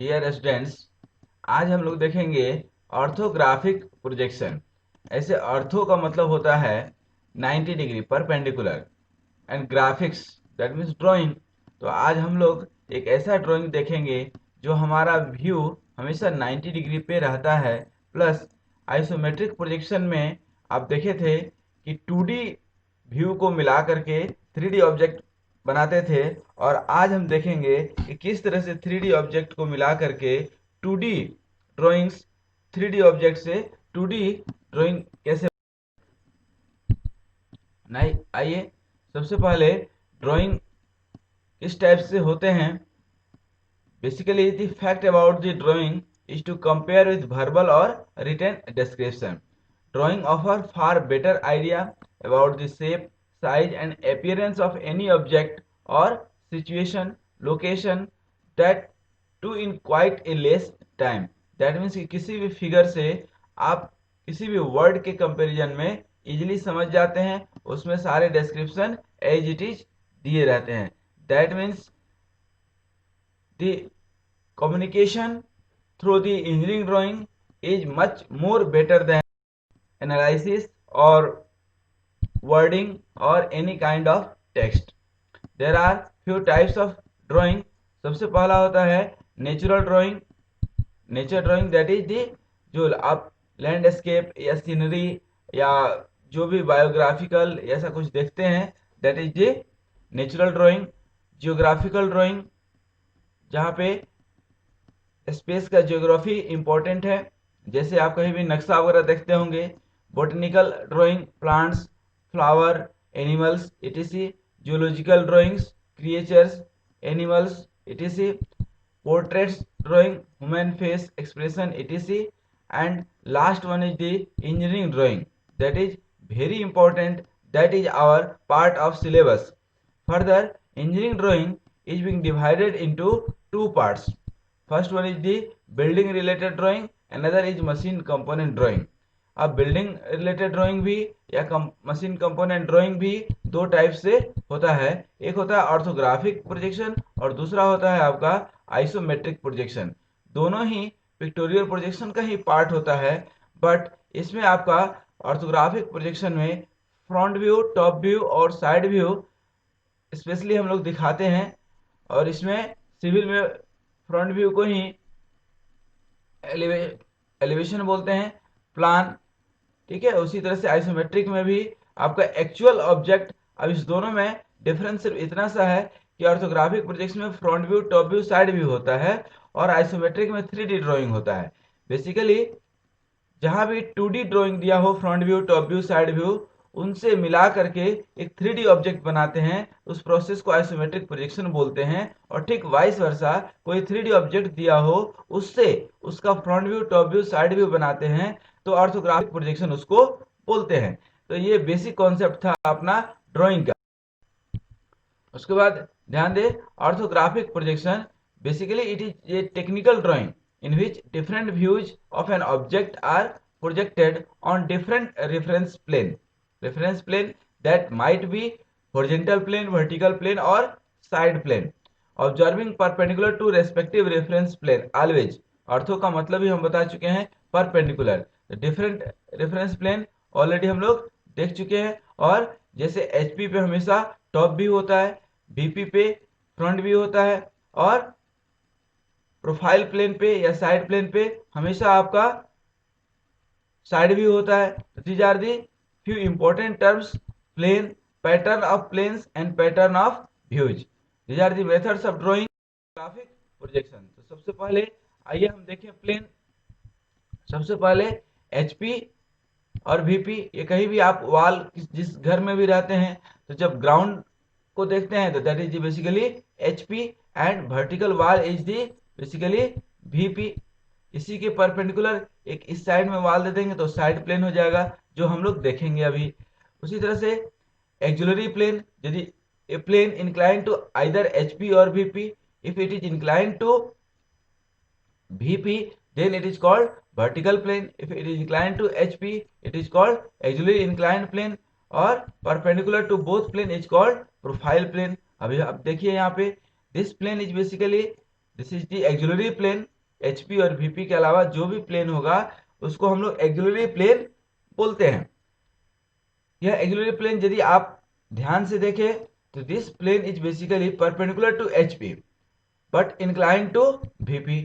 Dear students, आज हम लोग देखेंगे ऑर्थोग्राफिक प्रोजेक्शन। ऐसे ऑर्थो का मतलब होता है 90 degree perpendicular, and graphics that means drawing. तो आज हम लोग एक ऐसा ड्राइंग देखेंगे जो हमारा व्यू हमेशा 90 डिग्री पे रहता है। प्लस आइसोमेट्रिक प्रोजेक्शन में आप देखे थे कि 2D व्यू को मिला करके 3D ऑब्जेक्ट बनाते थे, और आज हम देखेंगे कि किस तरह से 3D ऑब्जेक्ट को मिला करके 2D ड्राइंग्स 3D ऑब्जेक्ट से 2D ड्राइंग कैसे। नहीं, आइए सबसे पहले ड्राइंग किस टाइप से होते हैं। Basically, the fact about the drawing is to compare with verbal or written description. Drawing offer far better idea about the shape, size and appearance of any object or situation, location that to in quite a less time. That means कि किसी भी figure से आप किसी भी word के comparison में easily समझ जाते हैं, उसमें सारे डिस्क्रिप्शन एज इट इज दिए रहते हैं। That means the communication through the engineering drawing is much more better than analysis or wording or any kind of text. There are few types of drawing. सबसे पहला होता है natural drying. Nature drawing that is the जो आप landscape या scenery या जो भी बायोग्राफिकल ऐसा कुछ देखते हैं, that is the natural drying. Geographical drawing, जहाँ पे स्पेस का ज्योग्राफी इंपॉर्टेंट है, जैसे आप कहीं भी नक्शा वगैरह देखते होंगे। Botanical drawing, plants, flower, animals etc. Zoological drawings, creatures, animals etc. Portraits drawing, human face expression etc. And last one is the engineering drawing, that is very important, that is our part of syllabus. Further, engineering drawing is being divided into two parts. First one is the building related drawing, another is machine component drawing. अब building related drawing भी या machine component drawing भी दो type से होता है। एक होता है ऑर्थोग्राफिक प्रोजेक्शन और दूसरा होता है आपका आइसोमेट्रिक प्रोजेक्शन। दोनों ही पिक्टोरियल प्रोजेक्शन का ही पार्ट होता है, बट इसमें आपका ऑर्थोग्राफिक प्रोजेक्शन में फ्रंट व्यू, टॉप व्यू और साइड व्यू स्पेशली हम लोग दिखाते हैं। और इसमें सिविल में फ्रंट व्यू को ही एलिवेशन बोलते हैं, प्लान। ठीक है, उसी तरह से आइसोमेट्रिक में भी आपका एक्चुअल ऑब्जेक्ट। अब इस दोनों में डिफरेंस सिर्फ इतना सा है कि ऑर्थोग्राफिक प्रोजेक्शन में front view, top view, side view होता है, और आइसोमेट्रिक में 3D ड्राइंग होता है। बेसिकली जहां भी 2D ड्राइंग दिया हो, front view, top view, side view, उनसे मिला करके एक 3D ऑब्जेक्ट बनाते हैं, उस प्रोसेस को आइसोमेट्रिक प्रोजेक्शन बोलते हैं। और ठीक वाइस वर्सा कोई 3D ऑब्जेक्ट दिया हो, उससे उसका front view, top view, side view बनाते हैं, तो ऑर्थोग्राफिक प्रोजेक्शन उसको बोलते हैं। तो ये बेसिक कॉन्सेप्ट था अपना ड्राइंग का। उसके बाद ध्यान दे, orthographic projection basically it is a technical drawing in which different views of an object are projected on different reference plane. Reference plane that might be horizontal plane, vertical plane or side plane, observing perpendicular to respective reference plane always. Ortho का मतलब ही हम बता चुके हैं, perpendicular. Different reference plane already हम लोग देख चुके हैं। और जैसे एचपी पे हमेशा टॉप व्यू होता है, बीपी पे फ्रंट व्यू होता है, और प्रोफाइल प्लेन पे या साइड प्लेन पे हमेशा आपका साइड व्यू होता है। These are the few important terms: plane, pattern of planes and pattern of views. These are the methods of drawing graphic projection. तो सबसे पहले आइए हम देखें प्लेन। सबसे पहले एचपी और वीपी, ये कहीं भी आप वॉल जिस घर में भी रहते हैं, तो जब ग्राउंड को देखते हैं तो that is basically HP, and vertical wall is the basically VP. इसी के परपेंडिकुलर एक इस साइड में वॉल दे देंगे तो साइड प्लेन हो जाएगा, जो हम लोग देखेंगे अभी। उसी तरह से एक्जुलरी प्लेन, यदि a plane incline to either HP और VP, if it is incline to VP, then it is called vertical plane. If it is inclined to HP, it is called auxiliary inclined plane, और perpendicular to both plane is called profile plane. अभी अब देखिए यहाँ पे, this plane is basically this is the auxiliary plane. HP और VP के अलावा जो भी प्लेन होगा उसको हम लोग एक्सिलरी प्लेन बोलते हैं। यह एक्सिलरी प्लेन यदि आप ध्यान से देखें तो this plane is basically perpendicular to HP but incline to VP.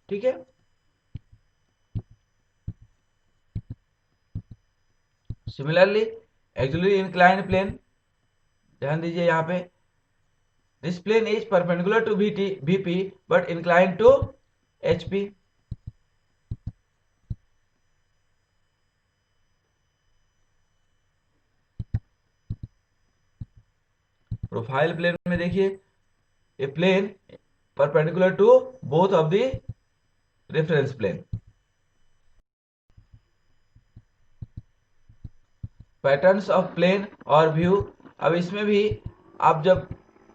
ठीक है, सिमिलरली एक्सिलरी इंक्लाइंड प्लेन, ध्यान दीजिए यहाँ पे, this plane is perpendicular to VP but inclined to HP. Profile plane में देखिए, a plane perpendicular to both of the reference plane. Patterns of plane और view, अब इसमें भी आप जब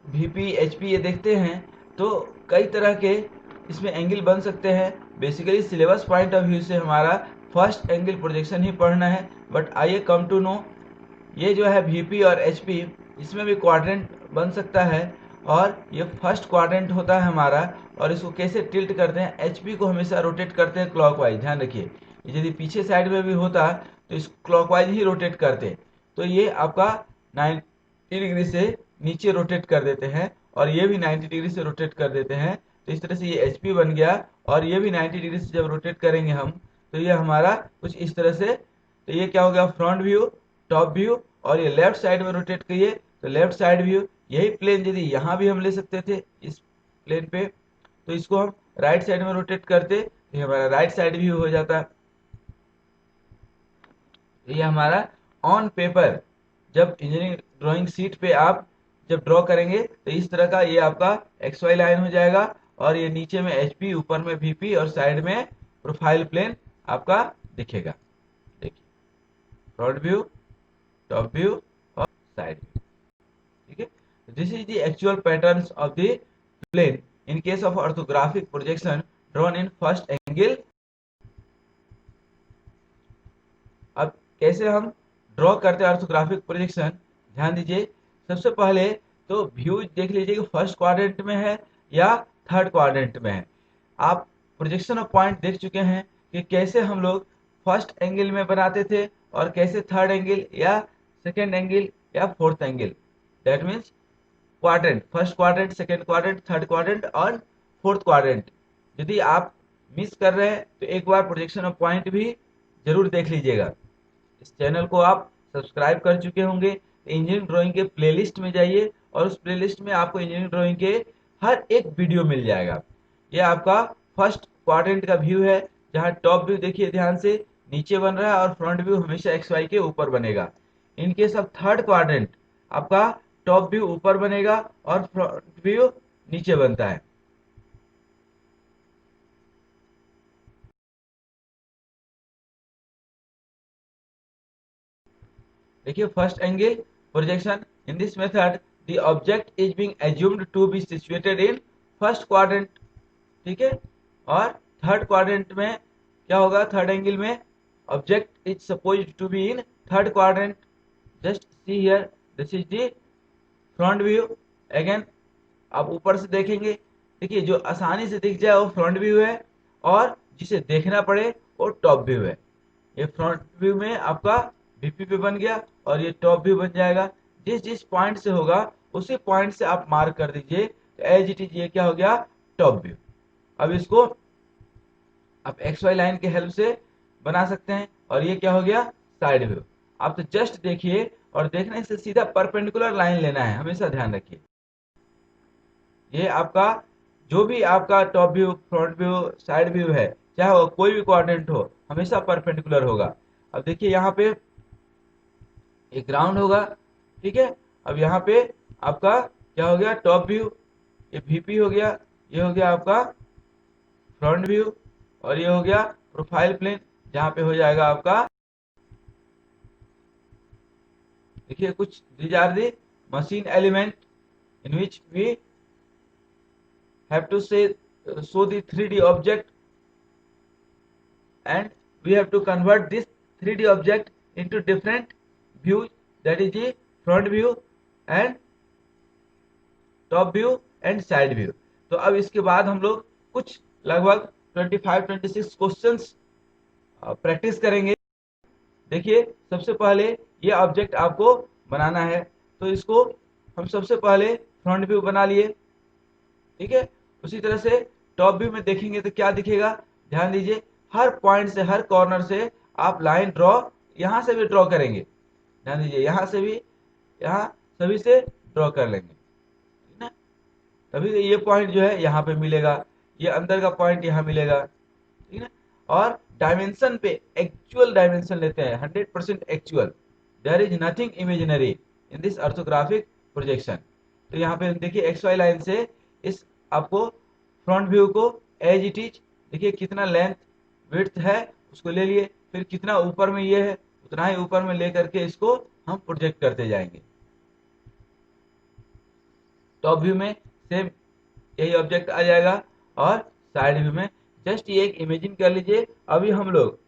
वीपी एचपी ये देखते हैं तो कई तरह के इसमें एंगल बन सकते हैं। Basically syllabus point of view से हमारा फर्स्ट एंगल प्रोजेक्शन ही पढ़ना है, बट आइए कम टू नो, ये जो है वीपी और एचपी इसमें भी क्वाड्रेंट बन सकता है और ये फर्स्ट क्वाड्रेंट होता है हमारा। और इसको कैसे टिल्ट करते हैं, एचपी को हमेशा रोटेट करते हैं क्लॉकवाइज, ध्यान रखिए। यदि पीछे साइड में भी होता तो इस क्लॉकवाइज ही रोटेट करते, तो ये आपका 90 डिग्री से नीचे रोटेट कर देते हैं और ये भी 90 डिग्री से रोटेट कर देते हैं। तो इस तरह से ये एचपी बन गया और ये भी 90 डिग्री से जब रोटेट करेंगे हम तो ये हमारा कुछ इस तरह से, तो ये क्या हो गया, फ्रंट व्यू, टॉप व्यू। और ये लेफ्ट साइड में रोटेट करिए तो लेफ्ट साइड व्यू। यही प्लेन यदि यहाँ भी हम ले सकते थे इस प्लेन पे, तो इसको हम राइट साइड में रोटेट करते तो ये हमारा राइट साइड व्यू हो जाता। ये हमारा ऑन पेपर, जब इंजीनियरिंग ड्राइंग शीट पे आप जब ड्रॉ करेंगे तो इस तरह का ये आपका एक्स वाई लाइन हो जाएगा और ये नीचे में एचपी, ऊपर में वीपी और साइड में प्रोफाइल प्लेन आपका दिखेगा। देखिए, फ्रंट व्यू, टॉप व्यू और साइड व्यू। ठीक है, this is the actual patterns of the plane in case of orthographic projection drawn in first angle. अब कैसे हम ड्रॉ करते हैं ऑर्थोग्राफिक प्रोजेक्शन, ध्यान दीजिए। सबसे पहले तो व्यू देख लीजिए कि फर्स्ट क्वाड्रेंट में है या थर्ड क्वाड्रेंट में है। आप प्रोजेक्शन ऑफ पॉइंट देख चुके हैं कि कैसे हम लोग फर्स्ट एंगल में बनाते थे और कैसे थर्ड एंगल या सेकेंड एंगल या fourth angle, that means quadrant, first quadrant, second quadrant, third quadrant और फोर्थ क्वाड्रेंट। यदि आप मिस कर रहे हैं तो एक बार प्रोजेक्शन ऑफ पॉइंट भी जरूर देख लीजिएगा। इस चैनल को आप सब्सक्राइब कर चुके होंगे तो इंजीनियरिंग ड्राइंग के प्लेलिस्ट में जाइए और उस प्लेलिस्ट में आपको इंजीनियरिंग ड्राइंग के हर एक वीडियो मिल जाएगा। ये आपका फर्स्ट क्वाड्रेंट का व्यू है जहाँ टॉप व्यू देखिए ध्यान से नीचे बन रहा है और फ्रंट व्यू हमेशा एक्स वाई के ऊपर बनेगा। In case of third quadrant आपका टॉप व्यू ऊपर बनेगा और फ्रंट व्यू नीचे बनता है। देखिए, first angle projection in this method the object is being assumed to be situated in first quadrant. ठीक है, और थर्ड क्वाड्रेंट में क्या होगा, थर्ड एंगल में object is supposed to be in third quadrant. Just see here, this is the front view. Again आप ऊपर से देखेंगे, देखिए जो आसानी से दिख जाए वो फ्रंट व्यू है और जिसे देखना पड़े वो टॉप व्यू है। ये फ्रंट व्यू में आपका वीपी पे बन गया और ये टॉप व्यू बन जाएगा। जिस जिस पॉइंट से होगा उसी पॉइंट से आप मार्क कर दीजिए, तो एज इट इज ये क्या हो गया, टॉप व्यू। अब इसको आप एक्स वाई लाइन के हेल्प से बना सकते हैं और ये क्या हो गया, साइड व्यू। आप तो जस्ट देखिए और देखने से सीधा परपेंडिकुलर लाइन लेना है, हमेशा ध्यान रखिए। ये आपका जो भी आपका top view, front view, side view है, चाहे वो कोई भी क्वाड्रेंट हो, हमेशा परपेंडिकुलर होगा। अब देखिए यहाँ पे एक ग्राउंड होगा, ठीक है। अब यहाँ पे आपका क्या हो गया, टॉप व्यू, ये वीपी हो गया, ये हो गया आपका फ्रंट व्यू और ये हो गया प्रोफाइल प्लेन जहाँ पे हो जाएगा आपका, देखिए कुछ these are the machine element in which we have to say show the 3D object and we have to convert this 3D object into different views, that is the front view and top view and side view. तो अब इसके बाद हम लोग कुछ लगभग 25-26 questions practice करेंगे। देखिए, सबसे पहले ये ऑब्जेक्ट आपको बनाना है, तो इसको हम सबसे पहले फ्रंट व्यू बना लिए। ठीक है, उसी तरह से टॉप व्यू में देखेंगे तो क्या दिखेगा, ध्यान दीजिए, हर पॉइंट से, हर कॉर्नर से आप लाइन ड्रॉ, यहां से भी ड्रॉ करेंगे, ध्यान दीजिए, यहां से भी, यहाँ सभी से ड्रॉ कर लेंगे, ठीक है। तभी तो ये पॉइंट जो है यहाँ पे मिलेगा, ये अंदर का पॉइंट यहाँ मिलेगा, ठीक है। और डायमेंशन पे एक्चुअल डायमेंशन लेते हैं, 100% actual, there is nothing imaginary in this orthographic projection. तो यहाँ पे देखिए एक्स वाई लाइन से इस आपको फ्रंट व्यू को एज इट इज, देखिए कितना लेंथ विड्थ है उसको ले लिए, फिर कितना ऊपर में ये है उतना ही ऊपर में ले करके इसको हम प्रोजेक्ट करते जाएंगे। टॉप व्यू में सेम यही ऑब्जेक्ट आ जाएगा, और साइड व्यू में जस्ट ये एक इमेजिन कर लीजिए। अभी हम लोग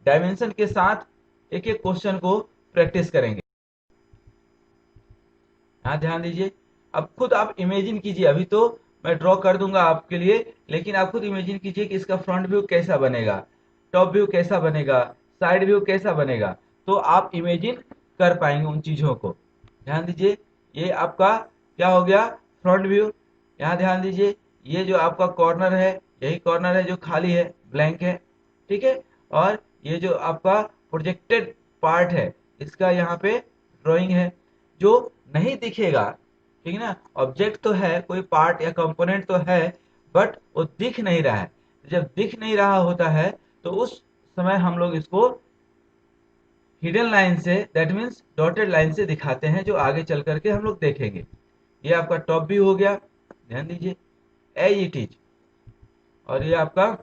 डायमेंशन के साथ एक एक क्वेश्चन को प्रैक्टिस करेंगे। यहाँ ध्यान दीजिए, अब खुद आप इमेजिन कीजिए, अभी तो मैं ड्रॉ कर दूंगा आपके लिए, लेकिन आप खुद इमेजिन कीजिए कि इसका फ्रंट व्यू कैसा बनेगा, टॉप व्यू कैसा बनेगा, साइड व्यू कैसा बनेगा, तो आप इमेजिन कर पाएंगे उन चीजों को। ध्यान दीजिए, ये आपका क्या हो गया, फ्रंट व्यू। यहाँ ध्यान दीजिए, ये जो आपका कॉर्नर है, यही कॉर्नर है जो खाली है, ब्लैंक है, ठीक है। और ये जो आपका प्रोजेक्टेड पार्ट है, इसका यहाँ पे ड्राइंग है, जो नहीं दिखेगा, ठीक है ना, ऑब्जेक्ट तो है, कोई पार्ट या कंपोनेंट तो है, बट वो दिख नहीं रहा है। जब दिख नहीं रहा होता है तो उस समय हम लोग इसको हिडन लाइन से, दैट मीन्स डॉटेड लाइन से दिखाते हैं, जो आगे चल करके हम लोग देखेंगे। ये आपका टॉप व्यू हो गया, ध्यान दीजिए, एज इट इज। और ये आपका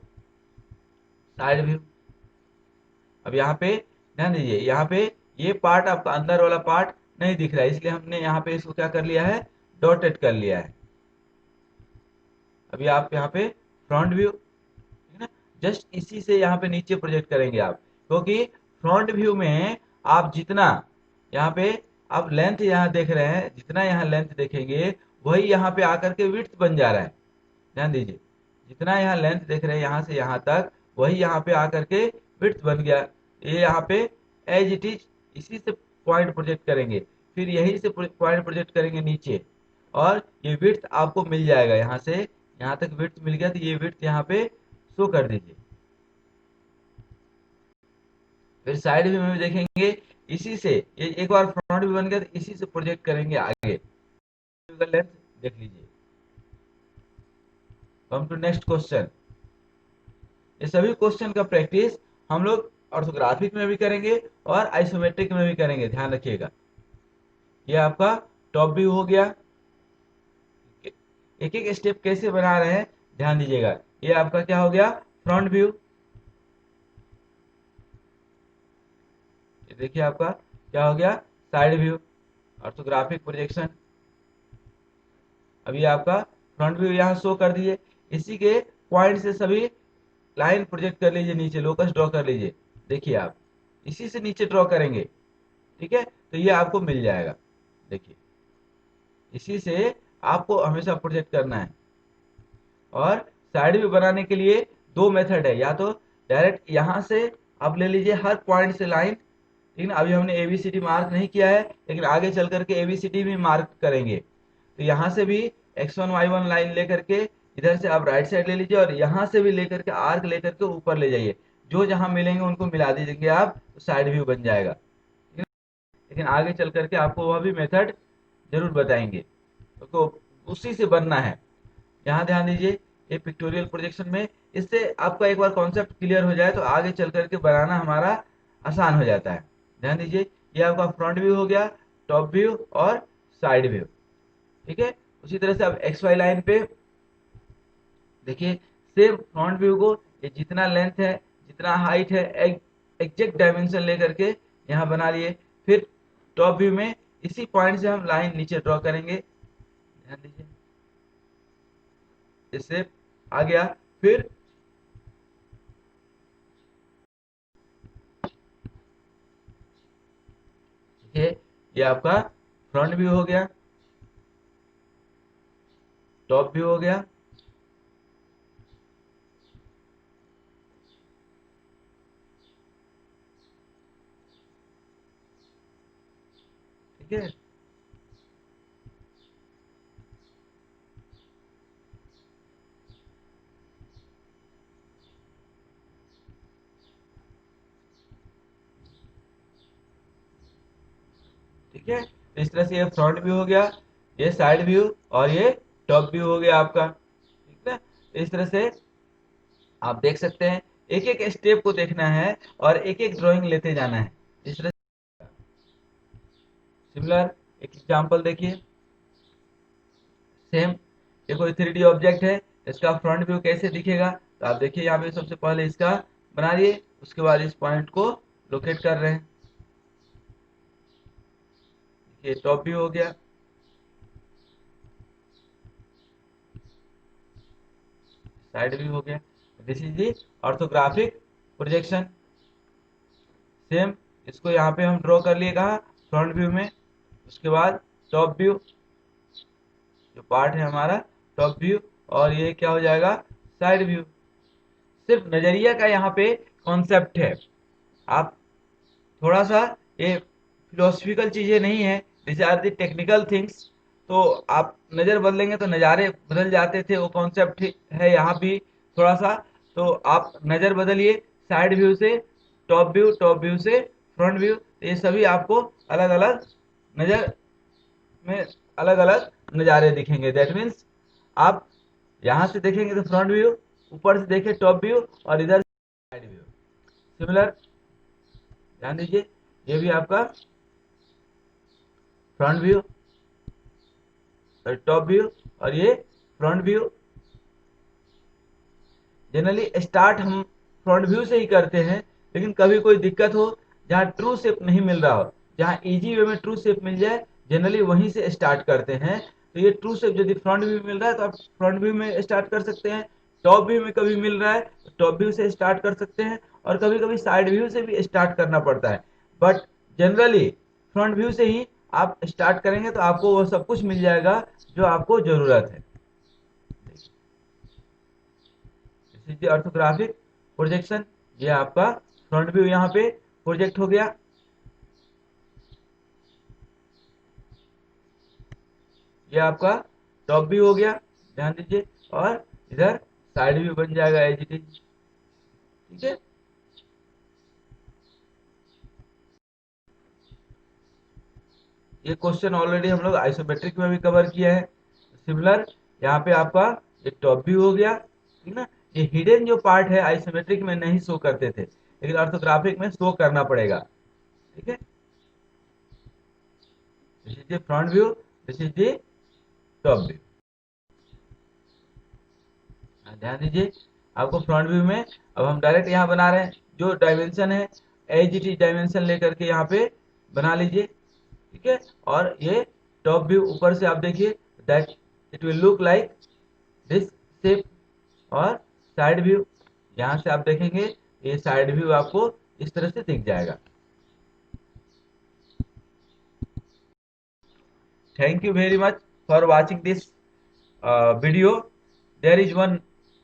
साइड व्यू। अब यहाँ पे ध्यान दीजिए, यहाँ पे ये पार्ट आपका अंदर वाला पार्ट नहीं दिख रहा है, इसलिए हमने यहाँ पे इसको क्या कर लिया है, डॉटेड कर लिया है। अभी आप यहाँ पे फ्रंट व्यू, ठीक है ना, जस्ट इसी से यहाँ पे नीचे प्रोजेक्ट करेंगे आप, क्योंकि फ्रंट व्यू में आप जितना यहाँ पे आप लेंथ यहाँ देख रहे हैं, जितना यहाँ लेंथ देखेंगे वही यहाँ पे आकर के विड्थ बन जा रहा है। ध्यान दीजिए, जितना यहाँ लेंथ देख रहे हैं यहाँ से यहाँ तक, वही यहाँ पे आकर के विड्थ बन गया। ये यहाँ पे एज इट इज, इसी से पॉइंट प्रोजेक्ट करेंगे, फिर यही से पॉइंट प्रोजेक्ट करेंगे नीचे, और ये विड्थ आपको मिल जाएगा, यहाँ से यहाँ तक विड्थ मिल गया, तो ये विड्थ यहाँ पे शो कर दीजिए। फिर साइड व्यू में भी देखेंगे, इसी से ये एक बार फ्रंट व्यू बन गया, तो इसी से प्रोजेक्ट करेंगे आगे। लेंथ देख लीजिए। Come to next question. ये सभी क्वेश्चन का प्रैक्टिस हम लोग ऑर्थोग्राफिक में भी करेंगे और आइसोमेट्रिक में भी करेंगे, ध्यान रखिएगा। ये आपका टॉप व्यू हो गया, एक एक स्टेप कैसे बना रहे हैं ध्यान दीजिएगा। ये आपका क्या हो गया, फ्रंट व्यू। ये देखिए आपका क्या हो गया, साइड व्यू, ऑर्थोग्राफिक प्रोजेक्शन। अभी आपका फ्रंट व्यू यहाँ शो कर दीजिए, इसी के पॉइंट से सभी लाइन प्रोजेक्ट कर लीजिए, नीचे लोकस ड्रॉ कर लीजिए। देखिए आप इसी से नीचे ड्रॉ करेंगे, ठीक है, तो ये आपको मिल जाएगा। देखिए, इसी से आपको हमेशा प्रोजेक्ट करना है। और साइड व्यू बनाने के लिए दो मेथड है, या तो डायरेक्ट यहाँ से आप ले लीजिए हर पॉइंट से लाइन, ठीक है। अभी हमने एबीसीडी मार्क नहीं किया है, लेकिन आगे चल करके एबीसीडी भी मार्क करेंगे। तो यहाँ से भी x1 y1 लाइन लेकर के इधर से आप राइट साइड ले लीजिए, और यहाँ से भी लेकर के आर्क लेकर के ऊपर ले जाइए, जो जहाँ मिलेंगे उनको मिला दीजिएंगे आप, तो साइड व्यू बन जाएगा। लेकिन आगे चल करके आपको वह भी मेथड जरूर बताएंगे, तो उसी से बनना है। यहाँ ध्यान दीजिए, ये पिक्टोरियल प्रोजेक्शन में, इससे आपका एक बार कॉन्सेप्ट क्लियर हो जाए तो आगे चल करके बनाना हमारा आसान हो जाता है। ध्यान दीजिए, ये आपका फ्रंट व्यू हो गया, टॉप व्यू और साइड व्यू, ठीक है। उसी तरह से अब एक्स वाई लाइन पे देखिए, सेम फ्रंट व्यू को ये जितना लेंथ है, जितना हाइट है, एग्जैक्ट डायमेंशन लेकर के यहाँ बना लिए। फिर टॉप व्यू में इसी पॉइंट से हम लाइन नीचे ड्रॉ करेंगे, ध्यान दीजिए, इससे आ गया। फिर ये आपका फ्रंट व्यू हो गया, टॉप व्यू हो गया, है। ठीक है, तो इस तरह से ये फ्रंट व्यू हो गया, ये साइड व्यू और ये टॉप व्यू हो गया आपका। ठीक है, इस तरह से आप देख सकते हैं, एक एक स्टेप को देखना है और एक एक ड्राइंग लेते जाना है। इस तरह सिमिलर एक एग्जांपल देखिए। सेम, ये कोई 3D ऑब्जेक्ट है, इसका फ्रंट व्यू कैसे दिखेगा, तो आप देखिए यहाँ पे सबसे पहले इसका बना लिए, उसके बाद इस पॉइंट को लोकेट कर रहे हैं। ये टॉप व्यू हो गया। साइड व्यू हो गया। This is the orthographic projection. Same, इसको यहाँ पे हम ड्रॉ कर लिए कहा फ्रंट व्यू में, उसके बाद टॉप व्यू, जो पार्ट है हमारा टॉप व्यू, और ये क्या हो जाएगा साइड व्यू। सिर्फ नजरिया का यहाँ पे कॉन्सेप्ट है, आप थोड़ा सा ये फिलोसफिकल चीजें नहीं है, this are the technical things. तो आप नजर बदलेंगे तो नज़ारे बदल जाते थे, वो कॉन्सेप्ट है यहाँ भी थोड़ा सा। तो आप नजर बदलिए, साइड व्यू से टॉप व्यू, टॉप व्यू से फ्रंट व्यू, ये सभी आपको अलग अलग नजर में अलग अलग नज़ारे दिखेंगे। दैट मीन्स आप यहाँ से देखेंगे तो फ्रंट व्यू, ऊपर से देखें टॉप व्यू, और इधर साइड व्यू। सिमिलर ध्यान दीजिए, ये भी आपका फ्रंट व्यू, टॉप व्यू, और ये फ्रंट व्यू। जनरली स्टार्ट हम फ्रंट व्यू से ही करते हैं, लेकिन कभी कोई दिक्कत हो जहाँ ट्रू शेप नहीं मिल रहा हो, जहाँ इजी वे में ट्रू शेप मिल जाए, जनरली वहीं से स्टार्ट करते हैं। तो ये ट्रू शेप यदि फ्रंट व्यू मिल रहा है तो आप फ्रंट व्यू में स्टार्ट कर सकते हैं। टॉप व्यू में कभी मिल रहा है तो टॉप व्यू से स्टार्ट कर सकते हैं, और कभी कभी साइड व्यू से भी स्टार्ट करना पड़ता है, बट जनरली फ्रंट व्यू से ही आप स्टार्ट करेंगे तो आपको वो सब कुछ मिल जाएगा जो आपको जरूरत है। ऑर्थोग्राफिक प्रोजेक्शन, ये आपका फ्रंट व्यू यहाँ पे प्रोजेक्ट हो गया। ये आपका टॉप व्यू हो गया, ध्यान दीजिए, और इधर साइड व्यू बन जाएगा एज इट इज। ठीक है, ये क्वेश्चन ऑलरेडी हम लोग आइसोमेट्रिक में भी कवर किया है। सिमिलर यहाँ पे आपका एक टॉप व्यू हो गया, ठीक ना। ये हिडन जो पार्ट है आइसोमेट्रिक में नहीं शो करते थे, लेकिन ऑर्थोग्राफिक में शो करना पड़ेगा। ठीक है, this is the front view, this is the top view. ध्यान दीजिए, आपको फ्रंट व्यू में अब हम डायरेक्ट यहाँ बना रहे हैं, जो डायमेंशन है एज इट इज डायमेंशन लेकर के यहाँ पे बना लीजिए। ठीक है, और ये टॉप व्यू ऊपर से आप देखिए, that it will look like this shape. और साइड व्यू, यहाँ से आप देखेंगे ये साइड व्यू आपको इस तरह से दिख जाएगा। Thank you very much for watching this video. There is one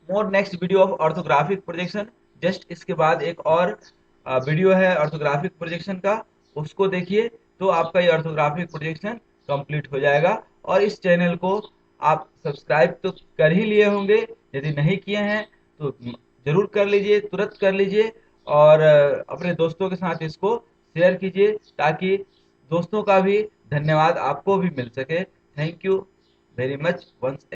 more next video of orthographic projection. Just इसके बाद एक और वीडियो है ऑर्थोग्राफिक प्रोजेक्शन का, उसको देखिए तो आपका ये ऑर्थोग्राफिक प्रोजेक्शन कंप्लीट हो जाएगा। और इस चैनल को आप सब्सक्राइब तो कर ही लिए होंगे, यदि नहीं किए हैं तो जरूर कर लीजिए, तुरंत कर लीजिए, और अपने दोस्तों के साथ इसको शेयर कीजिए, ताकि दोस्तों का भी धन्यवाद आपको भी मिल सके। Thank you very much once